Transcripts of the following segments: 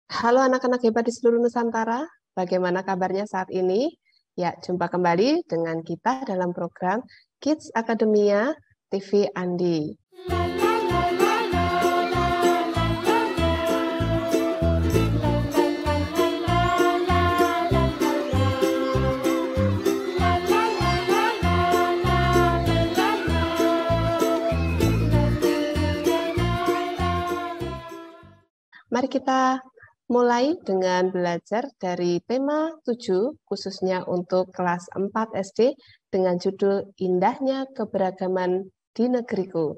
Halo anak-anak hebat di seluruh Nusantara, bagaimana kabarnya saat ini? Ya, jumpa kembali dengan kita dalam program Kids Academia TV Andi. Mari kita mulai dengan belajar dari tema 7, khususnya untuk kelas 4 SD, dengan judul Indahnya Keberagaman di Negeriku.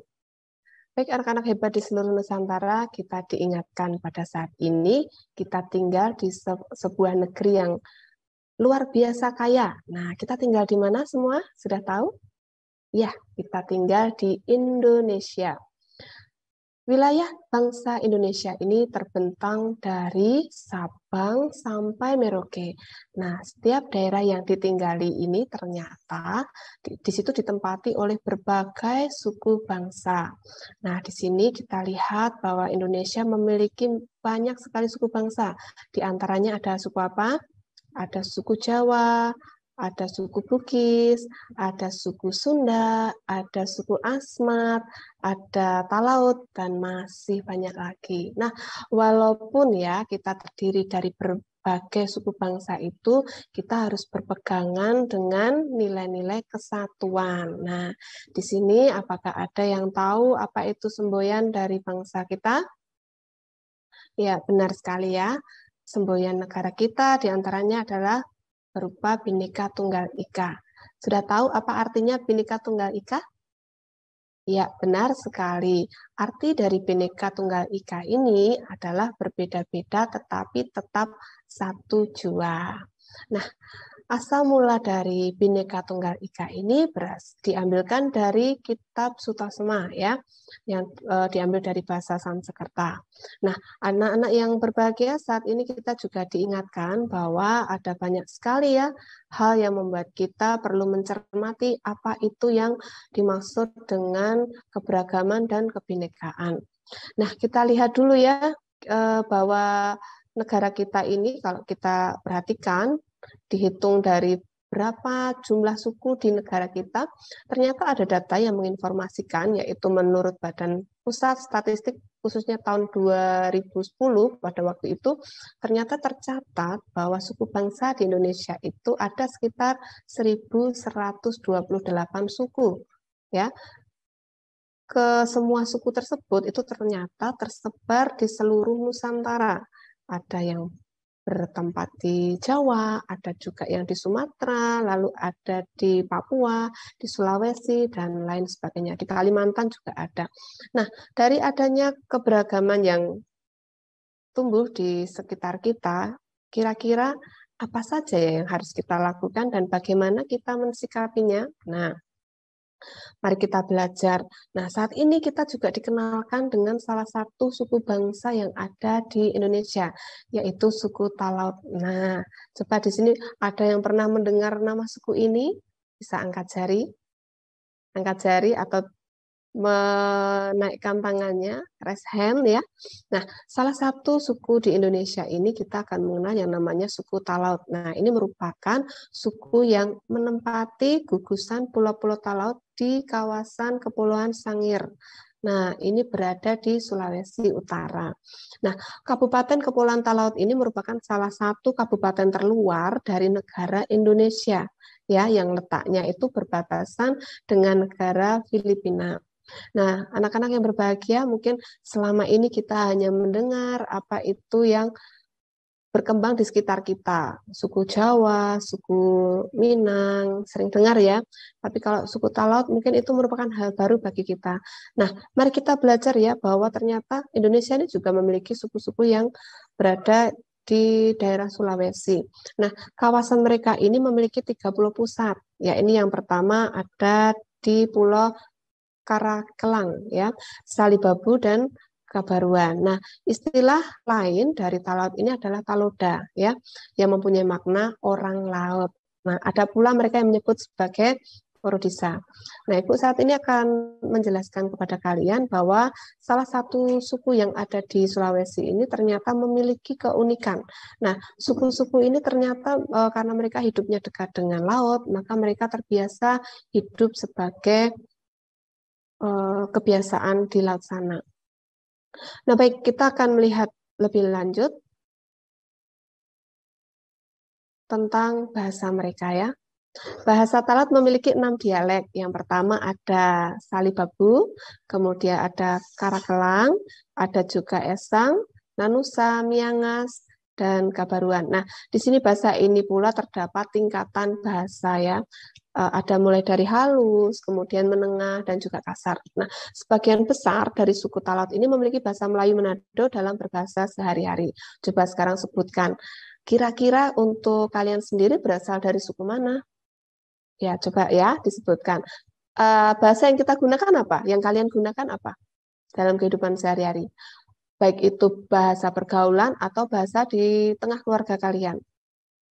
Baik anak-anak hebat di seluruh Nusantara, kita diingatkan pada saat ini, kita tinggal di sebuah negeri yang luar biasa kaya. Nah, kita tinggal di mana semua? Sudah tahu? Ya, kita tinggal di Indonesia. Wilayah bangsa Indonesia ini terbentang dari Sabang sampai Merauke. Nah, setiap daerah yang ditinggali ini ternyata di situ ditempati oleh berbagai suku bangsa. Nah, di sini kita lihat bahwa Indonesia memiliki banyak sekali suku bangsa. Di antaranya ada suku apa? Ada suku Jawa, ada suku Bugis, ada suku Sunda, ada suku Asmat, ada Talaut, dan masih banyak lagi. Nah, walaupun ya kita terdiri dari berbagai suku bangsa itu, kita harus berpegangan dengan nilai-nilai kesatuan. Nah, di sini apakah ada yang tahu apa itu semboyan dari bangsa kita? Ya, benar sekali ya. Semboyan negara kita diantaranya adalah berupa Bhinneka Tunggal Ika. Sudah tahu apa artinya Bhinneka Tunggal Ika? Ya, benar sekali. Arti dari Bhinneka Tunggal Ika ini adalah berbeda-beda tetapi tetap satu jua. Nah, asal mula dari Bhinneka Tunggal Ika ini diambilkan dari kitab Sutasoma ya, yang diambil dari bahasa Sanskerta. Nah, anak-anak yang berbahagia, saat ini kita juga diingatkan bahwa ada banyak sekali ya hal yang membuat kita perlu mencermati apa itu yang dimaksud dengan keberagaman dan kebinekaan. Nah, kita lihat dulu ya bahwa negara kita ini kalau kita perhatikan dihitung dari berapa jumlah suku di negara kita, ternyata ada data yang menginformasikan, yaitu menurut Badan Pusat Statistik khususnya tahun 2010 pada waktu itu, ternyata tercatat bahwa suku bangsa di Indonesia itu ada sekitar 1.128 suku. Ya, ke semua suku tersebut itu ternyata tersebar di seluruh Nusantara. Ada yang bertempat di Jawa, ada juga yang di Sumatera, lalu ada di Papua, di Sulawesi, dan lain sebagainya. Di Kalimantan juga ada. Nah, dari adanya keberagaman yang tumbuh di sekitar kita, kira-kira apa saja yang harus kita lakukan dan bagaimana kita mensikapinya? Nah, mari kita belajar. Nah, saat ini kita juga dikenalkan dengan salah satu suku bangsa yang ada di Indonesia, yaitu suku Talaut. Nah, coba di sini ada yang pernah mendengar nama suku ini? Bisa angkat jari atau menaikkan tangannya, raise hand ya. Nah, salah satu suku di Indonesia ini kita akan mengenal yang namanya suku Talaut. Nah, ini merupakan suku yang menempati gugusan pulau-pulau Talaut di kawasan Kepulauan Sangir. Nah, ini berada di Sulawesi Utara. Nah, Kabupaten Kepulauan Talaut ini merupakan salah satu kabupaten terluar dari negara Indonesia, ya, yang letaknya itu berbatasan dengan negara Filipina. Nah, anak-anak yang berbahagia, mungkin selama ini kita hanya mendengar apa itu yang berkembang di sekitar kita. Suku Jawa, suku Minang, sering dengar ya. Tapi kalau suku Talaut mungkin itu merupakan hal baru bagi kita. Nah, mari kita belajar ya bahwa ternyata Indonesia ini juga memiliki suku-suku yang berada di daerah Sulawesi. Nah, kawasan mereka ini memiliki 30 pusat. Ya, ini yang pertama ada di Pulau Karakelang ya, Salibabu dan Kabaruan. Nah, istilah lain dari Talaut ini adalah Taloda ya, yang mempunyai makna orang laut. Nah, ada pula mereka yang menyebut sebagai Orodisa. Nah, Ibu saat ini akan menjelaskan kepada kalian bahwa salah satu suku yang ada di Sulawesi ini ternyata memiliki keunikan. Nah, suku-suku ini ternyata karena mereka hidupnya dekat dengan laut, maka mereka terbiasa hidup sebagai kebiasaan di laut sana. Nah, baik, kita akan melihat lebih lanjut tentang bahasa mereka ya. Bahasa Talat memiliki 6 dialek. Yang pertama ada Salibabu, kemudian ada Karakelang, ada juga Esang, Nanusa, Miangas, dan Kabaruan. Nah, di sini bahasa ini pula terdapat tingkatan bahasa ya. Ada mulai dari halus, kemudian menengah, dan juga kasar. Nah, sebagian besar dari suku Talat ini memiliki bahasa Melayu Manado dalam berbahasa sehari-hari. Coba sekarang sebutkan, kira-kira untuk kalian sendiri berasal dari suku mana? Ya, coba ya disebutkan. Bahasa yang kita gunakan apa? Yang kalian gunakan apa dalam kehidupan sehari-hari? Baik itu bahasa pergaulan atau bahasa di tengah keluarga kalian.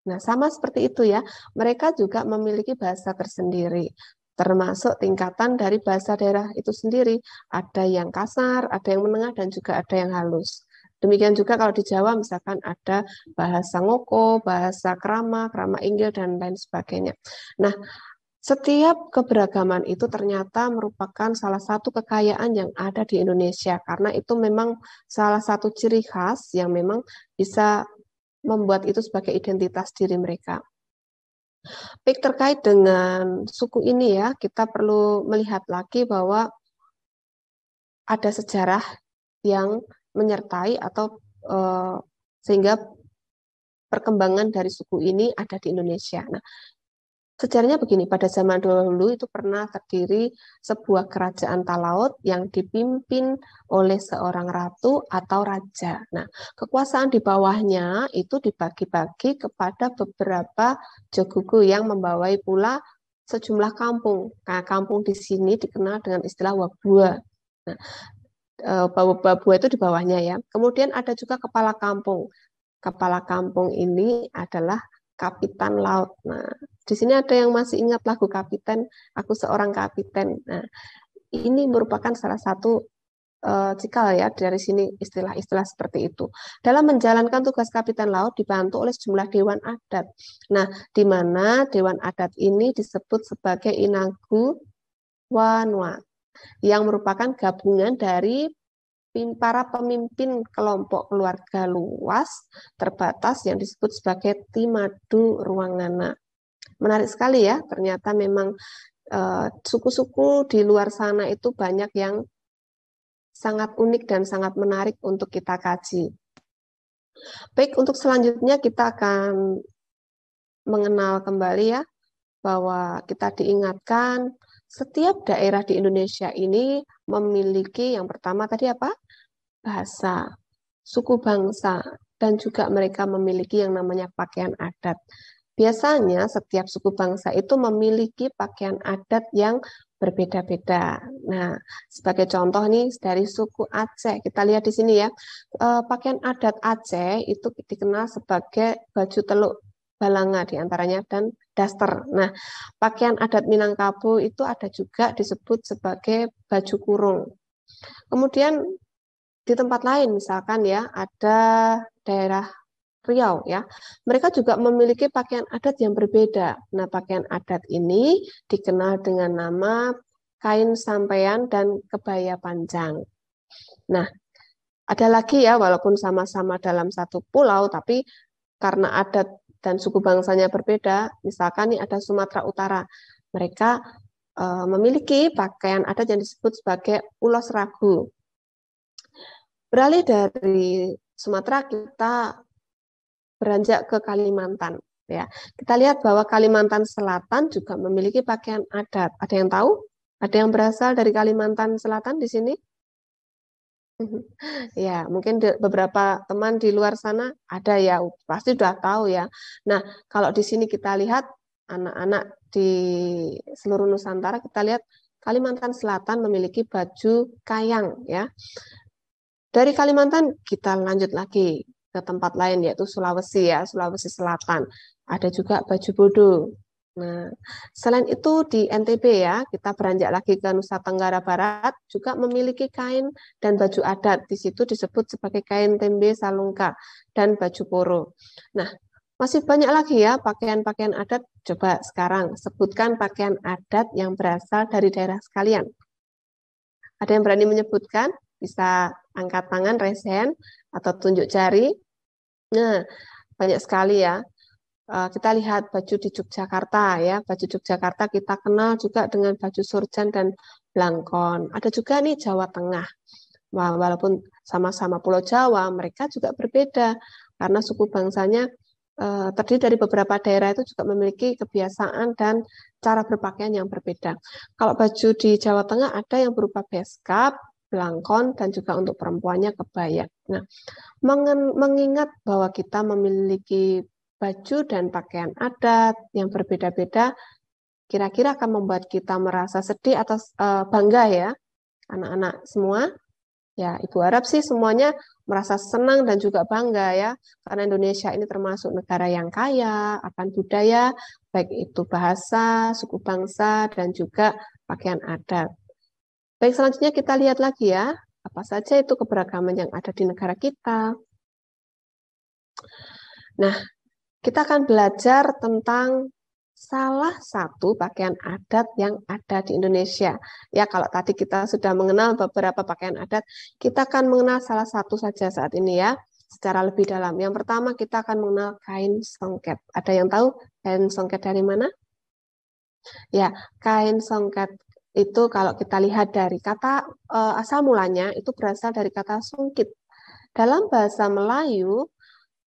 Nah, sama seperti itu ya. Mereka juga memiliki bahasa tersendiri, termasuk tingkatan dari bahasa daerah itu sendiri. Ada yang kasar, ada yang menengah, dan juga ada yang halus. Demikian juga kalau di Jawa misalkan ada bahasa ngoko, bahasa krama, krama inggil, dan lain sebagainya. Nah, setiap keberagaman itu ternyata merupakan salah satu kekayaan yang ada di Indonesia, karena itu memang salah satu ciri khas yang memang bisa membuat itu sebagai identitas diri mereka. Baik, terkait dengan suku ini ya, kita perlu melihat lagi bahwa ada sejarah yang menyertai atau sehingga perkembangan dari suku ini ada di Indonesia. Nah, sejarahnya begini, pada zaman dahulu itu pernah terdiri sebuah kerajaan Talaut yang dipimpin oleh seorang ratu atau raja. Nah, kekuasaan di bawahnya itu dibagi-bagi kepada beberapa jogugu yang membawai pula sejumlah kampung. Nah, kampung di sini dikenal dengan istilah Wabua. Nah, Wabua itu di bawahnya ya. Kemudian ada juga kepala kampung. Kepala kampung ini adalah Kapitan Laut. Nah, di sini ada yang masih ingat lagu Kapiten, Aku Seorang Kapiten. Nah, ini merupakan salah satu cikal ya dari sini istilah-istilah seperti itu. Dalam menjalankan tugas Kapitan Laut dibantu oleh sejumlah dewan adat. Nah, di mana dewan adat ini disebut sebagai Inagu Wanwa, yang merupakan gabungan dari para pemimpin kelompok keluarga luas terbatas yang disebut sebagai Timadu Ruangana. Menarik sekali ya, ternyata memang suku-suku di luar sana itu banyak yang sangat unik dan sangat menarik untuk kita kaji. Baik, untuk selanjutnya kita akan mengenal kembali ya, bahwa kita diingatkan setiap daerah di Indonesia ini memiliki yang pertama tadi apa? Bahasa, suku bangsa, dan juga mereka memiliki yang namanya pakaian adat. Biasanya setiap suku bangsa itu memiliki pakaian adat yang berbeda-beda. Nah, sebagai contoh nih dari suku Aceh, kita lihat di sini ya, pakaian adat Aceh itu dikenal sebagai baju teluk balanga diantaranya dan daster. Nah, pakaian adat Minangkabau itu ada juga disebut sebagai baju kurung. Kemudian di tempat lain misalkan ya ada daerah Riau ya. Mereka juga memiliki pakaian adat yang berbeda. Nah, pakaian adat ini dikenal dengan nama kain sampean dan kebaya panjang. Nah, ada lagi ya walaupun sama-sama dalam satu pulau tapi karena adat dan suku bangsanya berbeda, misalkan nih ada Sumatera Utara. Mereka memiliki pakaian adat yang disebut sebagai ulos ragu. Beralih dari Sumatera kita beranjak ke Kalimantan ya. Kita lihat bahwa Kalimantan Selatan juga memiliki pakaian adat. Ada yang tahu? Ada yang berasal dari Kalimantan Selatan di sini? Ya, mungkin beberapa teman di luar sana ada ya, pasti sudah tahu ya. Nah, kalau di sini kita lihat anak-anak di seluruh Nusantara, kita lihat Kalimantan Selatan memiliki baju kayang ya. Dari Kalimantan kita lanjut lagi ke tempat lain yaitu Sulawesi ya, Sulawesi Selatan. Ada juga baju bodo. Nah, selain itu di NTB ya, kita beranjak lagi ke Nusa Tenggara Barat, juga memiliki kain dan baju adat. Di situ disebut sebagai kain tembe salungka dan baju poro. Nah, masih banyak lagi ya pakaian-pakaian adat. Coba sekarang sebutkan pakaian adat yang berasal dari daerah sekalian. Ada yang berani menyebutkan? Bisa angkat tangan, raise hand, atau tunjuk jari. Nah, banyak sekali ya. Kita lihat baju di Yogyakarta ya, baju Yogyakarta kita kenal juga dengan baju surjan dan blangkon. Ada juga nih Jawa Tengah. Walaupun sama-sama Pulau Jawa, mereka juga berbeda karena suku bangsanya terdiri dari beberapa daerah itu juga memiliki kebiasaan dan cara berpakaian yang berbeda. Kalau baju di Jawa Tengah ada yang berupa beskap, blangkon, dan juga untuk perempuannya kebaya. Nah, mengingat bahwa kita memiliki baju dan pakaian adat yang berbeda-beda, kira-kira akan membuat kita merasa sedih atau bangga ya, anak-anak semua. Ya, Ibu harap sih semuanya merasa senang dan juga bangga ya, karena Indonesia ini termasuk negara yang kaya akan budaya, baik itu bahasa, suku bangsa, dan juga pakaian adat. Baik, selanjutnya kita lihat lagi ya, apa saja itu keberagaman yang ada di negara kita. Nah, kita akan belajar tentang salah satu pakaian adat yang ada di Indonesia. Ya, kalau tadi kita sudah mengenal beberapa pakaian adat, kita akan mengenal salah satu saja saat ini ya, secara lebih dalam. Yang pertama kita akan mengenal kain songket. Ada yang tahu kain songket dari mana? Ya, kain songket itu kalau kita lihat dari kata asal mulanya itu berasal dari kata sungkit. Dalam bahasa Melayu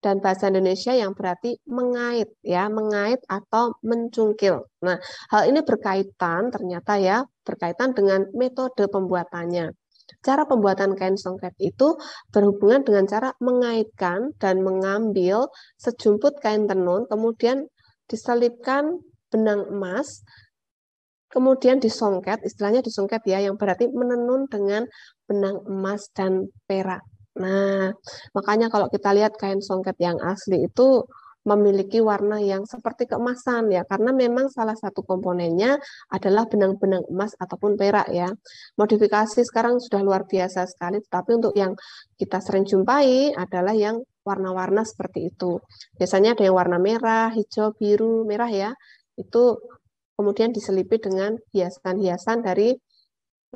dan bahasa Indonesia yang berarti mengait ya, mengait atau mencungkil. Nah, hal ini berkaitan ternyata ya, berkaitan dengan metode pembuatannya. Cara pembuatan kain songket itu berhubungan dengan cara mengaitkan dan mengambil sejumput kain tenun, kemudian diselipkan benang emas, kemudian disongket, istilahnya disongket ya, yang berarti menenun dengan benang emas dan perak. Nah, makanya kalau kita lihat kain songket yang asli itu memiliki warna yang seperti keemasan ya, karena memang salah satu komponennya adalah benang-benang emas ataupun perak ya. Modifikasi sekarang sudah luar biasa sekali, tetapi untuk yang kita sering jumpai adalah yang warna-warna seperti itu. Biasanya ada yang warna merah, hijau, biru, merah ya. Itu kemudian diselipi dengan hiasan-hiasan dari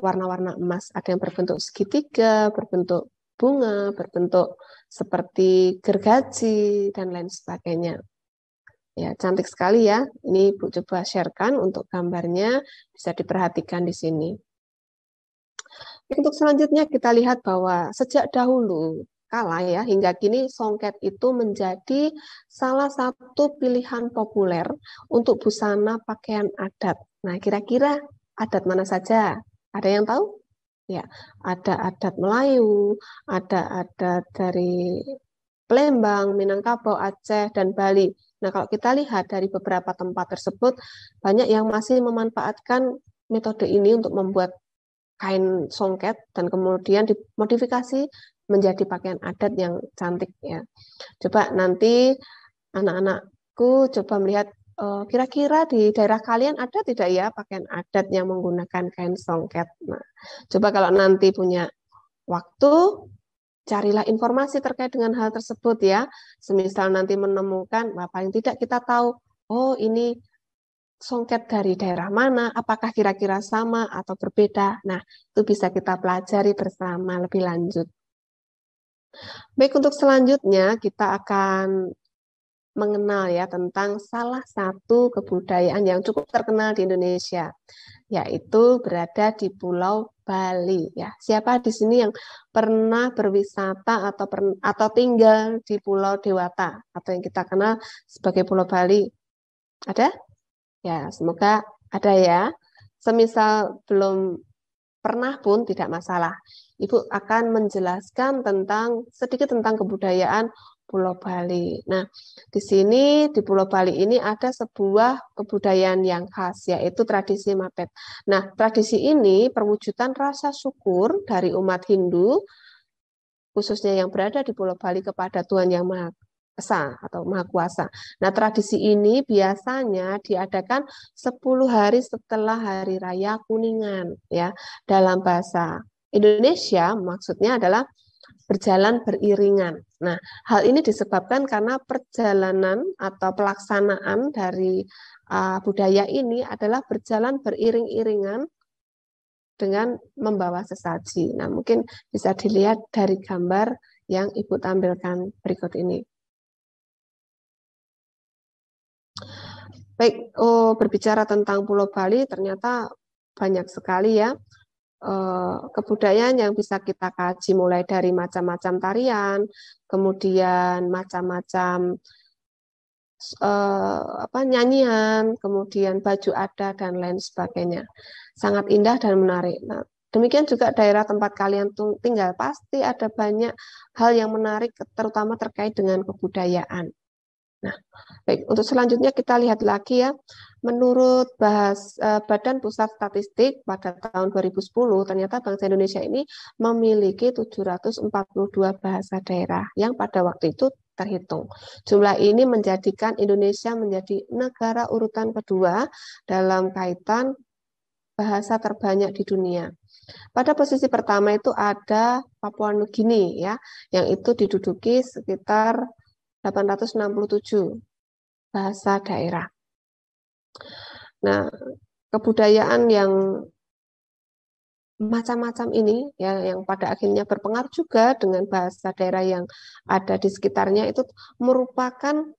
warna-warna emas. Ada yang berbentuk segitiga, berbentuk bunga, berbentuk seperti gergaji, dan lain sebagainya. Ya, cantik sekali ya. Ini Ibu coba sharekan untuk gambarnya, bisa diperhatikan di sini. Untuk selanjutnya kita lihat bahwa sejak dahulu kala ya, hingga kini songket itu menjadi salah satu pilihan populer untuk busana pakaian adat. Nah, kira-kira adat mana saja? Ada yang tahu? Ya, ada adat Melayu, ada adat dari Palembang, Minangkabau, Aceh, dan Bali. Nah, kalau kita lihat dari beberapa tempat tersebut, banyak yang masih memanfaatkan metode ini untuk membuat kain songket dan kemudian dimodifikasi menjadi pakaian adat yang cantik ya. Coba nanti anak-anakku coba melihat kira-kira di daerah kalian ada tidak ya pakaian adat yang menggunakan kain songket. Nah, coba kalau nanti punya waktu, carilah informasi terkait dengan hal tersebut ya. Semisal nanti menemukan, paling tidak kita tahu, oh ini songket dari daerah mana, apakah kira-kira sama atau berbeda. Nah, itu bisa kita pelajari bersama lebih lanjut. Baik, untuk selanjutnya kita akan mengenal ya tentang salah satu kebudayaan yang cukup terkenal di Indonesia, yaitu berada di Pulau Bali ya. Siapa di sini yang pernah berwisata atau tinggal di Pulau Dewata atau yang kita kenal sebagai Pulau Bali? Ada? Ya, semoga ada ya. Semisal belum pernah pun tidak masalah. Ibu akan menjelaskan sedikit tentang kebudayaan Pulau Bali. Nah, di sini di Pulau Bali ini ada sebuah kebudayaan yang khas, yaitu tradisi mapet. Nah, tradisi ini perwujudan rasa syukur dari umat Hindu, khususnya yang berada di Pulau Bali kepada Tuhan Yang Maha esa atau Maha Kuasa. Nah, tradisi ini biasanya diadakan 10 hari setelah Hari Raya Kuningan, ya. Dalam bahasa Indonesia maksudnya adalah berjalan beriringan. Nah, hal ini disebabkan karena perjalanan atau pelaksanaan dari budaya ini adalah berjalan beriring-iringan dengan membawa sesaji. Nah, mungkin bisa dilihat dari gambar yang Ibu tampilkan berikut ini. Baik, berbicara tentang Pulau Bali, ternyata banyak sekali ya kebudayaan yang bisa kita kaji, mulai dari macam-macam tarian, kemudian macam-macam nyanyian, kemudian baju adat dan lain sebagainya. Sangat indah dan menarik. Nah, demikian juga daerah tempat kalian tinggal, pasti ada banyak hal yang menarik, terutama terkait dengan kebudayaan. Nah, baik, untuk selanjutnya kita lihat lagi ya. Menurut Badan Pusat Statistik pada tahun 2010, ternyata bangsa Indonesia ini memiliki 742 bahasa daerah yang pada waktu itu terhitung. Jumlah ini menjadikan Indonesia menjadi negara urutan kedua dalam kaitan bahasa terbanyak di dunia. Pada posisi pertama itu ada Papua Nugini ya, yang itu diduduki sekitar 867 bahasa daerah. Nah, kebudayaan yang macam-macam ini ya, yang pada akhirnya berpengaruh juga dengan bahasa daerah yang ada di sekitarnya, itu merupakan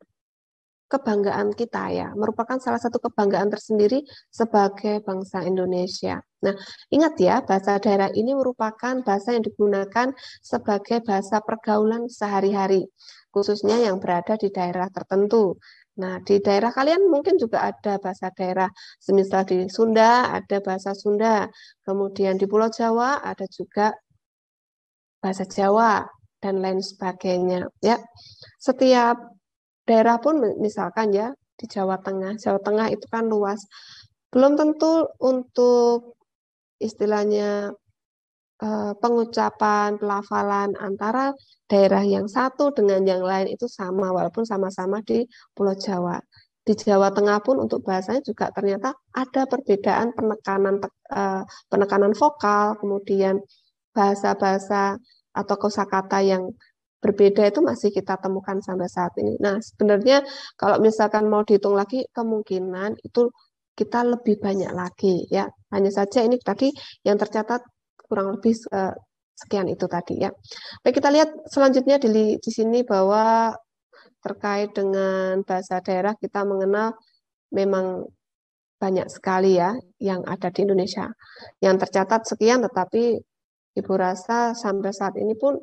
kebanggaan kita ya, merupakan salah satu kebanggaan tersendiri sebagai bangsa Indonesia. Nah, ingat ya, bahasa daerah ini merupakan bahasa yang digunakan sebagai bahasa pergaulan sehari-hari, khususnya yang berada di daerah tertentu. Nah, di daerah kalian mungkin juga ada bahasa daerah, semisal di Sunda ada bahasa Sunda, kemudian di Pulau Jawa ada juga bahasa Jawa dan lain sebagainya. Ya, setiap daerah pun misalkan ya di Jawa Tengah itu kan luas. Belum tentu untuk istilahnya pengucapan, pelafalan antara daerah yang satu dengan yang lain itu sama, walaupun sama-sama di Pulau Jawa. Di Jawa Tengah pun untuk bahasanya juga ternyata ada perbedaan penekanan vokal, kemudian bahasa-bahasa atau kosakata yang berbeda itu masih kita temukan sampai saat ini. Nah, sebenarnya kalau misalkan mau dihitung lagi, kemungkinan itu kita lebih banyak lagi ya. Hanya saja ini tadi yang tercatat kurang lebih sekian itu tadi ya. Baik, kita lihat selanjutnya di sini bahwa terkait dengan bahasa daerah kita mengenal memang banyak sekali ya yang ada di Indonesia. Yang tercatat sekian, tetapi Ibu rasa sampai saat ini pun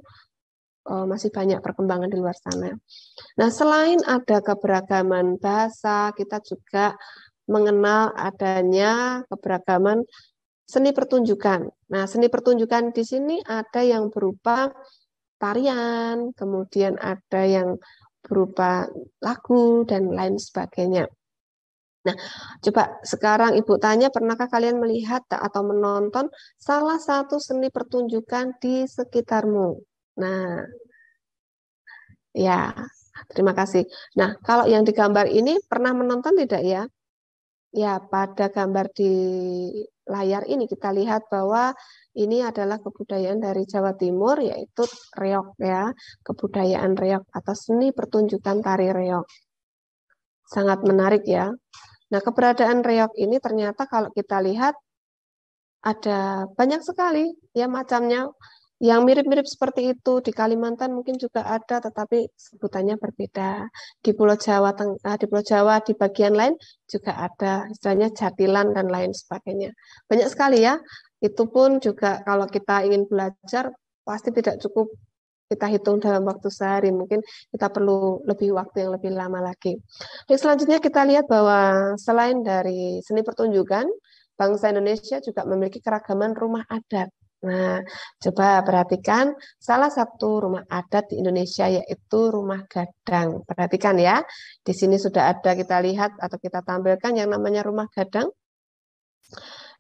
masih banyak perkembangan di luar sana. Nah, selain ada keberagaman bahasa, kita juga mengenal adanya keberagaman seni pertunjukan. Nah, seni pertunjukan di sini ada yang berupa tarian, kemudian ada yang berupa lagu, dan lain sebagainya. Nah, coba sekarang Ibu tanya, pernahkah kalian melihat atau menonton salah satu seni pertunjukan di sekitarmu? Nah, ya, terima kasih. Nah, kalau yang digambar ini pernah menonton tidak ya? Ya, pada gambar di layar ini kita lihat bahwa ini adalah kebudayaan dari Jawa Timur, yaitu reog ya, kebudayaan reog atau seni pertunjukan tari reog. Sangat menarik ya. Nah, keberadaan reog ini ternyata kalau kita lihat ada banyak sekali ya macamnya. Yang mirip-mirip seperti itu di Kalimantan mungkin juga ada, tetapi sebutannya berbeda. Di Pulau Jawa di Pulau Jawa di bagian lain juga ada, istilahnya jatilan dan lain sebagainya. Banyak sekali ya. Itu pun juga kalau kita ingin belajar pasti tidak cukup kita hitung dalam waktu sehari. Mungkin kita perlu waktu yang lebih lama lagi. Jadi selanjutnya kita lihat bahwa selain dari seni pertunjukan, bangsa Indonesia juga memiliki keragaman rumah adat. Nah, coba perhatikan salah satu rumah adat di Indonesia yaitu rumah gadang. Perhatikan ya, di sini sudah ada kita lihat atau kita tampilkan yang namanya rumah gadang.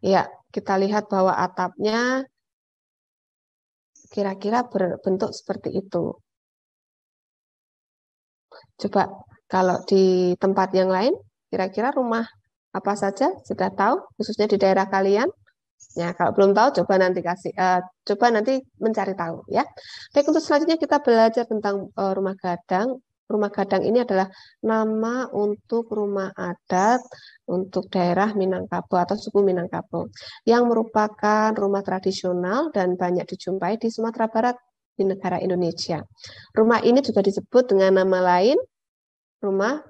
Ya, kita lihat bahwa atapnya kira-kira berbentuk seperti itu. Coba kalau di tempat yang lain, kira-kira rumah apa saja sudah tahu, khususnya di daerah kalian? Ya, kalau belum tahu, coba nanti mencari tahu ya. Baik, untuk selanjutnya kita belajar tentang rumah gadang. Rumah gadang ini adalah nama untuk rumah adat untuk daerah Minangkabau atau suku Minangkabau yang merupakan rumah tradisional dan banyak dijumpai di Sumatera Barat di negara Indonesia. Rumah ini juga disebut dengan nama lain, rumah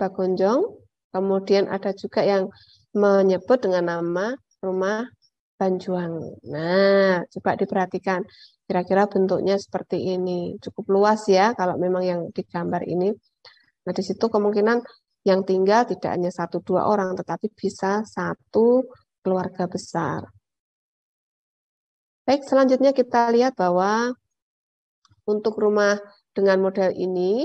Bagonjong. Kemudian ada juga yang menyebut dengan nama rumah Banjuang. Nah, coba diperhatikan. Kira-kira bentuknya seperti ini. Cukup luas ya kalau memang yang digambar ini. Nah, di situ kemungkinan yang tinggal tidak hanya 1-2 orang, tetapi bisa satu keluarga besar. Baik, selanjutnya kita lihat bahwa untuk rumah dengan model ini,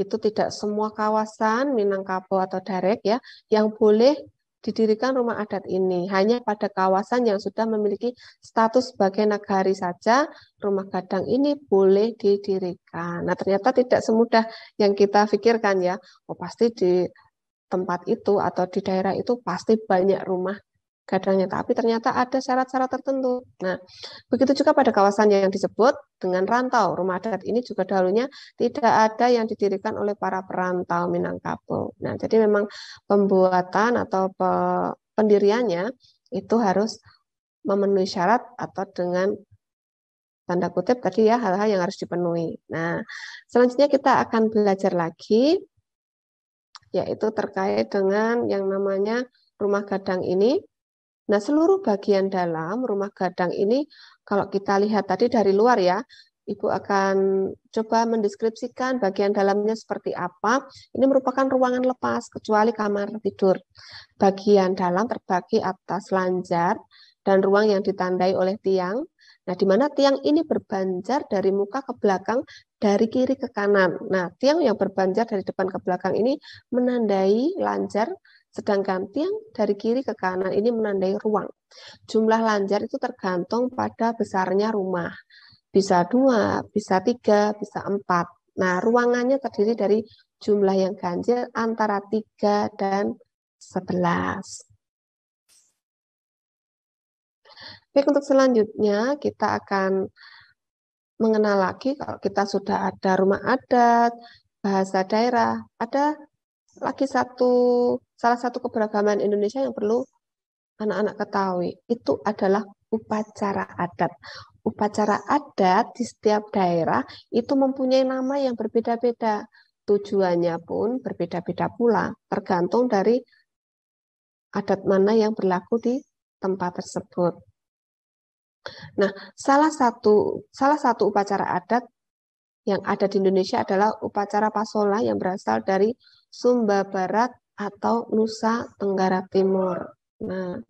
itu tidak semua kawasan Minangkabau atau Darek ya yang boleh didirikan rumah adat ini. Hanya pada kawasan yang sudah memiliki status sebagai nagari saja rumah gadang ini boleh didirikan. Nah, ternyata tidak semudah yang kita pikirkan ya. Oh, pasti di tempat itu atau di daerah itu pasti banyak rumah gadangnya, tapi ternyata ada syarat-syarat tertentu. Nah, begitu juga pada kawasan yang disebut dengan rantau. Rumah adat ini juga dahulunya tidak ada yang didirikan oleh para perantau Minangkabau. Nah, jadi memang pembuatan atau pendiriannya itu harus memenuhi syarat atau dengan tanda kutip tadi ya hal-hal yang harus dipenuhi. Nah, selanjutnya kita akan belajar lagi yaitu terkait dengan yang namanya rumah gadang ini. Nah, seluruh bagian dalam rumah gadang ini, kalau kita lihat tadi dari luar ya, Ibu akan coba mendeskripsikan bagian dalamnya seperti apa. Ini merupakan ruangan lepas, kecuali kamar tidur. Bagian dalam terbagi atas lanjar dan ruang yang ditandai oleh tiang. Nah, di mana tiang ini berbanjar dari muka ke belakang, dari kiri ke kanan. Nah, tiang yang berbanjar dari depan ke belakang ini menandai lanjar, sedangkan tiang dari kiri ke kanan ini menandai ruang. Jumlah lanjar itu tergantung pada besarnya rumah. Bisa 2, bisa 3, bisa 4. Nah, ruangannya terdiri dari jumlah yang ganjil antara 3 dan 11. Baik, untuk selanjutnya kita akan mengenal lagi kalau kita sudah ada rumah adat, bahasa daerah, ada lagi salah satu keberagaman Indonesia yang perlu anak-anak ketahui, itu adalah upacara adat. Upacara adat di setiap daerah itu mempunyai nama yang berbeda-beda. Tujuannya pun berbeda-beda pula, tergantung dari adat mana yang berlaku di tempat tersebut. Nah, salah satu upacara adat yang ada di Indonesia adalah upacara Pasola yang berasal dari Sumba Barat atau Nusa Tenggara Timur. Nah,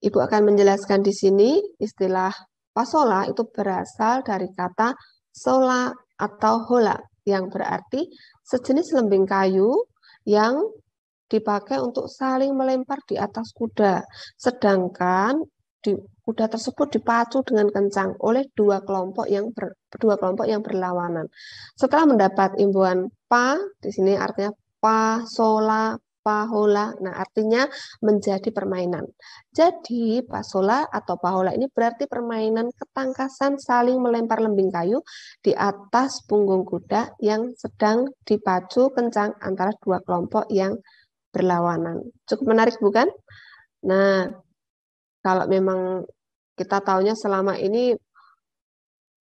Ibu akan menjelaskan di sini istilah pasola itu berasal dari kata sola atau hola yang berarti sejenis lembing kayu yang dipakai untuk saling melempar di atas kuda. Sedangkan kuda tersebut dipacu dengan kencang oleh dua kelompok yang berlawanan. Setelah mendapat imbuhan pa, di sini artinya pasola, pahola, nah artinya menjadi permainan. Jadi pasola atau pahola ini berarti permainan ketangkasan saling melempar lembing kayu di atas punggung kuda yang sedang dipacu kencang antara dua kelompok yang berlawanan. Cukup menarik bukan? Nah, kalau memang kita tahunya selama ini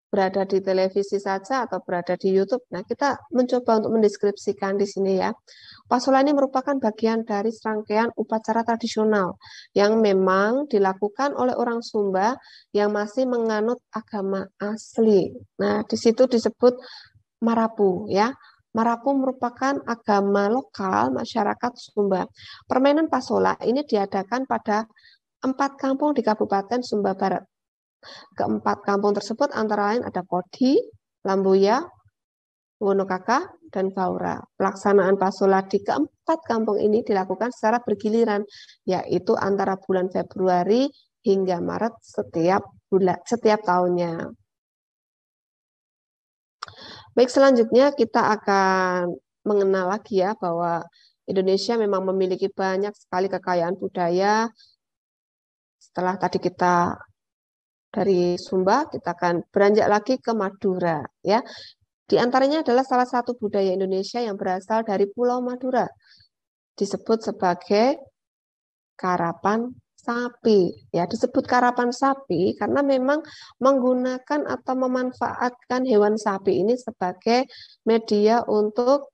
berada di televisi saja atau berada di YouTube, nah kita mencoba untuk mendeskripsikan di sini ya. Pasola ini merupakan bagian dari serangkaian upacara tradisional yang memang dilakukan oleh orang Sumba yang masih menganut agama asli. Nah, di situ disebut Marapu ya. Marapu merupakan agama lokal masyarakat Sumba. Permainan pasola ini diadakan pada 4 kampung di Kabupaten Sumba Barat. Keempat kampung tersebut antara lain ada Kodi, Lambuya, Wonokaka, dan Baura. Pelaksanaan pasola di keempat kampung ini dilakukan secara bergiliran, yaitu antara bulan Februari hingga Maret setiap tahunnya. Baik, selanjutnya kita akan mengenal lagi ya bahwa Indonesia memang memiliki banyak sekali kekayaan budaya. Setelah tadi kita dari Sumba, kita akan beranjak lagi ke Madura ya. Di antaranya adalah salah satu budaya Indonesia yang berasal dari Pulau Madura, disebut sebagai karapan sapi. Ya, disebut karapan sapi karena memang menggunakan atau memanfaatkan hewan sapi ini sebagai media untuk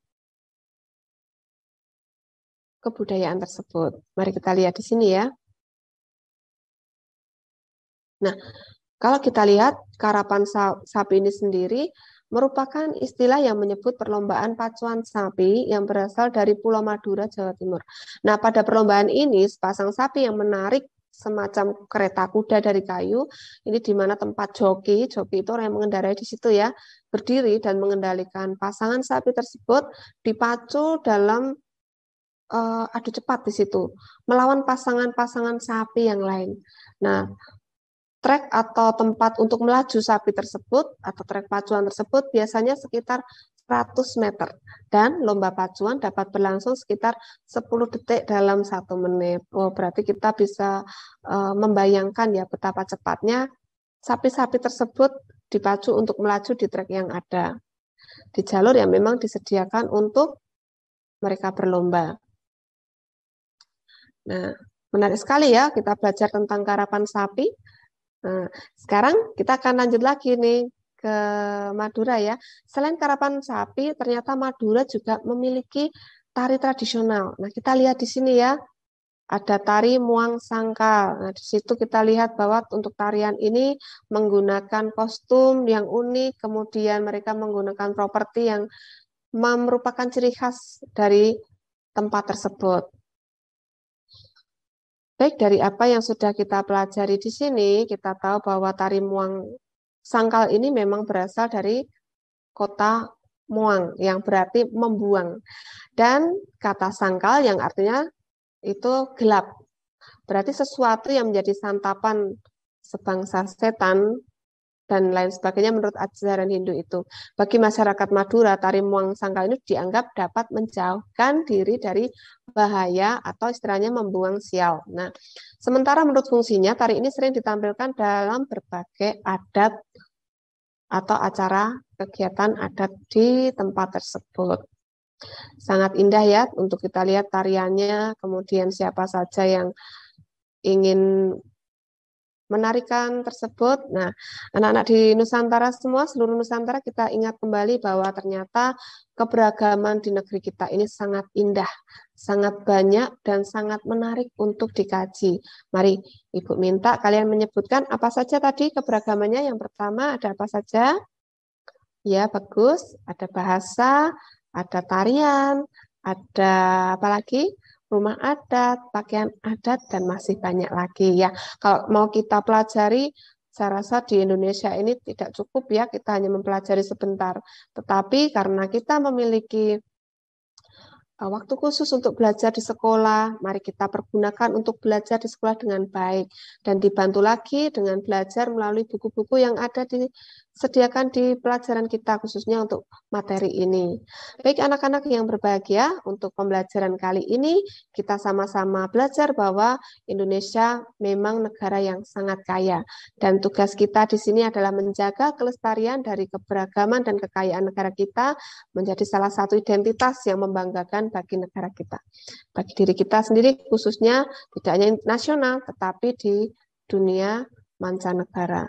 kebudayaan tersebut. Mari kita lihat di sini ya. Nah, kalau kita lihat karapan sapi ini sendiri merupakan istilah yang menyebut perlombaan pacuan sapi yang berasal dari Pulau Madura, Jawa Timur. Nah, pada perlombaan ini, sepasang sapi yang menarik semacam kereta kuda dari kayu, ini di mana tempat joki itu orang yang mengendarai di situ ya, berdiri dan mengendalikan pasangan sapi tersebut dipacu dalam adu cepat di situ, melawan pasangan-pasangan sapi yang lain. Nah, trek atau tempat untuk melaju sapi tersebut atau trek pacuan tersebut biasanya sekitar 100 meter dan lomba pacuan dapat berlangsung sekitar 10 detik dalam 1 menit. Oh, berarti kita bisa membayangkan ya betapa cepatnya sapi-sapi tersebut dipacu untuk melaju di trek yang ada di jalur yang memang disediakan untuk mereka berlomba. Nah, menarik sekali ya kita belajar tentang karapan sapi. Nah, sekarang kita akan lanjut lagi nih ke Madura ya. Selain karapan sapi, ternyata Madura juga memiliki tari tradisional. Nah, kita lihat di sini ya, ada tari Muang Sangkal. Nah, di situ kita lihat bahwa untuk tarian ini menggunakan kostum yang unik, kemudian mereka menggunakan properti yang merupakan ciri khas dari tempat tersebut. Baik, dari apa yang sudah kita pelajari di sini, kita tahu bahwa tari Muang Sangkal ini memang berasal dari kota Muang, yang berarti membuang. Dan kata sangkal yang artinya itu gelap. Berarti sesuatu yang menjadi santapan sebangsa setan dan lain sebagainya menurut ajaran Hindu itu. Bagi masyarakat Madura, tari Muang Sangkal ini dianggap dapat menjauhkan diri dari bahaya atau istilahnya membuang sial. Nah, sementara menurut fungsinya, tari ini sering ditampilkan dalam berbagai adat atau acara kegiatan adat di tempat tersebut. Sangat indah ya untuk kita lihat tariannya, kemudian siapa saja yang ingin menarikan tersebut. Nah, anak-anak di Nusantara semua, seluruh Nusantara kita ingat kembali bahwa ternyata keberagaman di negeri kita ini sangat indah, sangat banyak dan sangat menarik untuk dikaji. Mari Ibu minta kalian menyebutkan apa saja tadi keberagamannya. Yang pertama ada apa saja? Ya, bagus. Ada bahasa, ada tarian, ada apa lagi? Rumah adat, pakaian adat, dan masih banyak lagi ya. Kalau mau kita pelajari, saya rasa di Indonesia ini tidak cukup ya, kita hanya mempelajari sebentar. Tetapi karena kita memiliki waktu khusus untuk belajar di sekolah, mari kita pergunakan untuk belajar di sekolah dengan baik. Dan dibantu lagi dengan belajar melalui buku-buku yang ada disediakan di pelajaran kita, khususnya untuk materi ini. Baik anak-anak yang berbahagia, untuk pembelajaran kali ini kita sama-sama belajar bahwa Indonesia memang negara yang sangat kaya. Dan tugas kita di sini adalah menjaga kelestarian dari keberagaman dan kekayaan negara kita menjadi salah satu identitas yang membanggakan bagi negara kita. Bagi diri kita sendiri khususnya tidak hanya nasional tetapi di dunia mancanegara.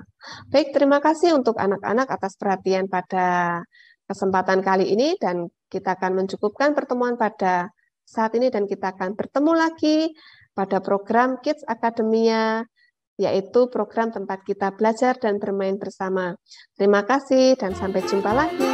Baik, terima kasih untuk anak-anak atas perhatian pada kesempatan kali ini dan kita akan mencukupkan pertemuan pada saat ini dan kita akan bertemu lagi pada program Kids Academia, yaitu program tempat kita belajar dan bermain bersama. Terima kasih dan sampai jumpa lagi.